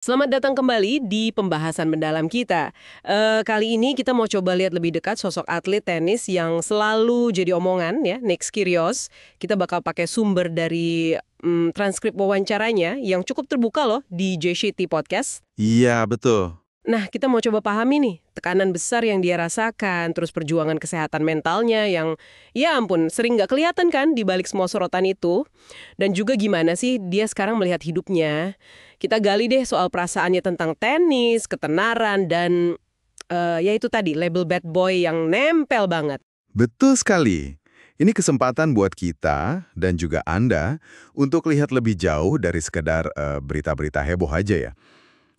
Selamat datang kembali di pembahasan mendalam kita. Kali ini kita mau coba lihat lebih dekat sosok atlet tenis yang selalu jadi omongan ya, Nick Kyrgios. Kita bakal pakai sumber dari transkrip wawancaranya yang cukup terbuka loh di JCT Podcast. Iya, betul. Nah, kita mau coba pahami nih, tekanan besar yang dia rasakan, terus perjuangan kesehatan mentalnya yang, ya ampun, sering nggak kelihatan kan di balik semua sorotan itu. Dan juga gimana sih dia sekarang melihat hidupnya. Kita gali deh soal perasaannya tentang tenis, ketenaran, dan ya itu tadi, label bad boy yang nempel banget. Betul sekali. Ini kesempatan buat kita dan juga Anda untuk lihat lebih jauh dari sekedar berita-berita heboh aja ya.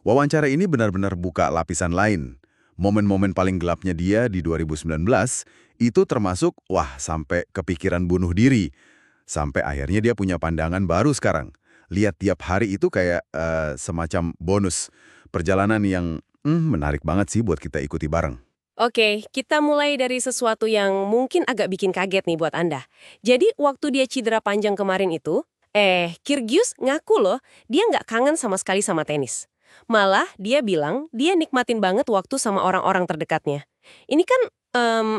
Wawancara ini benar-benar buka lapisan lain. Momen-momen paling gelapnya dia di 2019 itu termasuk, sampai kepikiran bunuh diri. Sampai akhirnya dia punya pandangan baru sekarang. Lihat tiap hari itu kayak semacam bonus. Perjalanan yang menarik banget sih buat kita ikuti bareng. Oke, kita mulai dari sesuatu yang mungkin agak bikin kaget nih buat Anda. Jadi, waktu dia cedera panjang kemarin itu, Kyrgios ngaku loh, dia nggak kangen sama sekali sama tenis. Malah, dia bilang dia nikmatin banget waktu sama orang-orang terdekatnya. Ini kan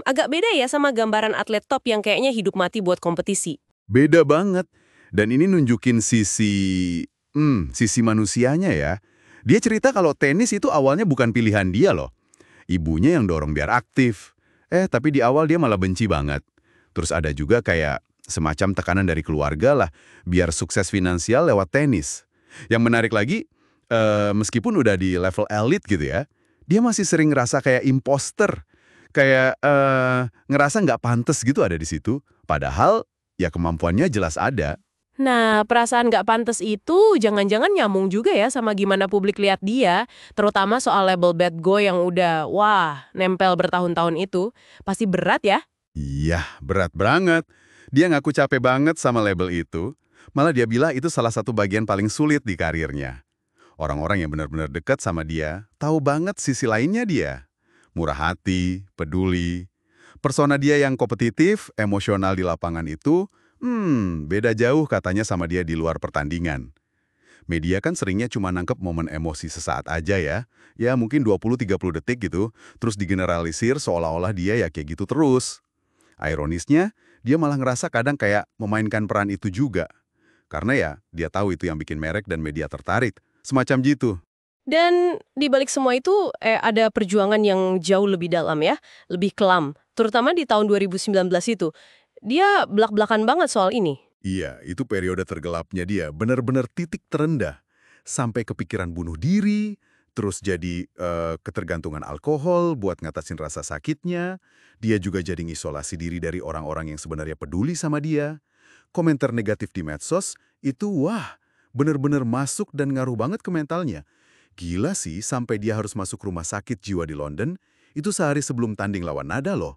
agak beda ya sama gambaran atlet top yang kayaknya hidup mati buat kompetisi. Beda banget. Dan ini nunjukin sisi manusianya ya. Dia cerita kalau tenis itu awalnya bukan pilihan dia loh. Ibunya yang dorong biar aktif. Tapi di awal dia malah benci banget. Terus ada juga kayak semacam tekanan dari keluarga lah, biar sukses finansial lewat tenis. Yang menarik lagi, meskipun udah di level elit gitu ya, dia masih sering ngerasa kayak imposter. Kayak ngerasa nggak pantas gitu ada di situ. Padahal ya kemampuannya jelas ada. Nah, perasaan nggak pantas itu jangan-jangan nyambung juga ya sama gimana publik lihat dia, terutama soal label bad boy yang udah, nempel bertahun-tahun itu. Pasti berat ya? Iya, berat banget. Dia ngaku capek banget sama label itu. Malah dia bilang itu salah satu bagian paling sulit di karirnya. Orang-orang yang benar-benar dekat sama dia tahu banget sisi lainnya dia. Murah hati, peduli. Persona dia yang kompetitif, emosional di lapangan itu, beda jauh katanya sama dia di luar pertandingan. Media kan seringnya cuma nangkep momen emosi sesaat aja ya. Ya mungkin 20-30 detik gitu, terus digeneralisir seolah-olah dia ya kayak gitu terus. Ironisnya, dia malah ngerasa kadang kayak memainkan peran itu juga. Karena ya, dia tahu itu yang bikin merek dan media tertarik. Semacam gitu. Dan di balik semua itu ada perjuangan yang jauh lebih dalam ya, lebih kelam. Terutama di tahun 2019 itu. Dia belak-belakan banget soal ini. Iya, itu periode tergelapnya dia. Benar-benar titik terendah. Sampai kepikiran bunuh diri, terus jadi ketergantungan alkohol buat ngatasin rasa sakitnya. Dia juga jadi ngisolasi diri dari orang-orang yang sebenarnya peduli sama dia. Komentar negatif di medsos itu benar-benar masuk dan ngaruh banget ke mentalnya. Gila sih sampai dia harus masuk rumah sakit jiwa di London, itu sehari sebelum tanding lawan Nadal loh.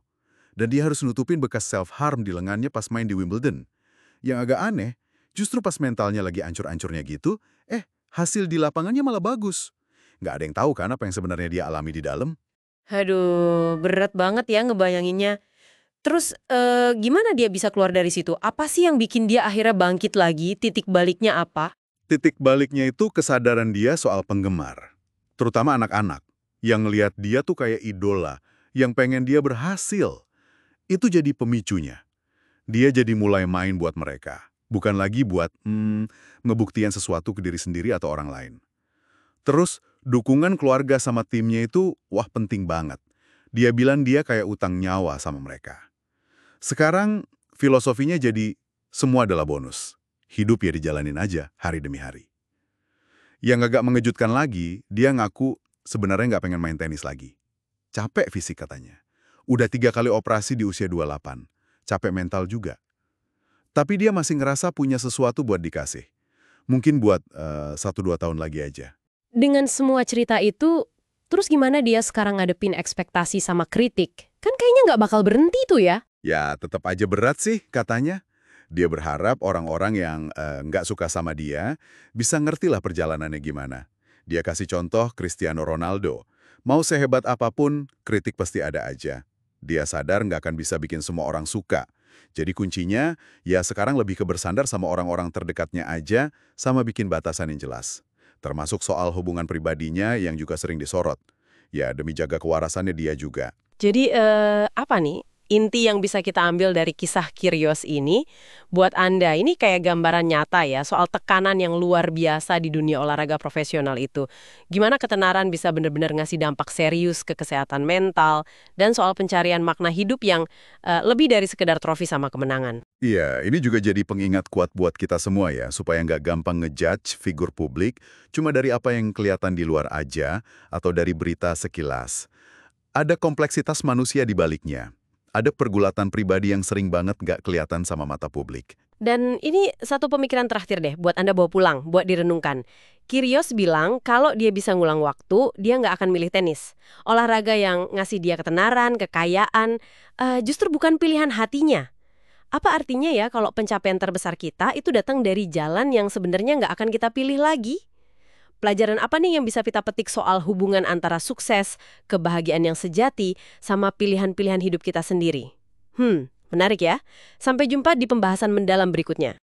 Dan dia harus nutupin bekas self-harm di lengannya pas main di Wimbledon. Yang agak aneh, justru pas mentalnya lagi ancur-ancurnya gitu, hasil di lapangannya malah bagus. Nggak ada yang tahu kan apa yang sebenarnya dia alami di dalam. Aduh, berat banget ya ngebayanginnya. Terus gimana dia bisa keluar dari situ? Apa sih yang bikin dia akhirnya bangkit lagi? Titik baliknya apa? Titik baliknya itu kesadaran dia soal penggemar. Terutama anak-anak. Yang ngelihat dia tuh kayak idola. Yang pengen dia berhasil. Itu jadi pemicunya. Dia jadi mulai main buat mereka. Bukan lagi buat ngebuktian sesuatu ke diri sendiri atau orang lain. Terus, dukungan keluarga sama timnya itu, penting banget. Dia bilang dia kayak utang nyawa sama mereka. Sekarang, filosofinya jadi semua adalah bonus. Hidup ya dijalanin aja, hari demi hari. Yang agak mengejutkan lagi, dia ngaku sebenarnya nggak pengen main tenis lagi. Capek fisik katanya. Udah 3 kali operasi di usia 28. Capek mental juga. Tapi dia masih ngerasa punya sesuatu buat dikasih. Mungkin buat 1-2 tahun lagi aja. Dengan semua cerita itu, terus gimana dia sekarang ngadepin ekspektasi sama kritik? Kan kayaknya nggak bakal berhenti tuh ya? Ya, tetap aja berat sih katanya. Dia berharap orang-orang yang nggak suka sama dia bisa ngertilah perjalanannya gimana. Dia kasih contoh Cristiano Ronaldo. Mau sehebat apapun, kritik pasti ada aja. Dia sadar nggak akan bisa bikin semua orang suka. Jadi kuncinya, ya sekarang lebih ke bersandar sama orang-orang terdekatnya aja, sama bikin batasan yang jelas. termasuk soal hubungan pribadinya yang juga sering disorot. Ya, demi jaga kewarasannya dia juga. Jadi apa nih inti yang bisa kita ambil dari kisah Kyrgios ini buat Anda? Ini kayak gambaran nyata ya soal tekanan yang luar biasa di dunia olahraga profesional itu. Gimana ketenaran bisa benar-benar ngasih dampak serius ke kesehatan mental dan soal pencarian makna hidup yang lebih dari sekedar trofi sama kemenangan. Iya, ini juga jadi pengingat kuat buat kita semua ya, supaya nggak gampang ngejudge figur publik cuma dari apa yang kelihatan di luar aja atau dari berita sekilas. Ada kompleksitas manusia di baliknya. Ada pergulatan pribadi yang sering banget nggak kelihatan sama mata publik. Dan ini satu pemikiran terakhir deh buat Anda bawa pulang, buat direnungkan. Kyrgios bilang kalau dia bisa ngulang waktu, dia nggak akan milih tenis. Olahraga yang ngasih dia ketenaran, kekayaan, justru bukan pilihan hatinya. Apa artinya ya kalau pencapaian terbesar kita itu datang dari jalan yang sebenarnya nggak akan kita pilih lagi? Pelajaran apa nih yang bisa kita petik soal hubungan antara sukses, kebahagiaan yang sejati, sama pilihan-pilihan hidup kita sendiri? Menarik ya. Sampai jumpa di pembahasan mendalam berikutnya.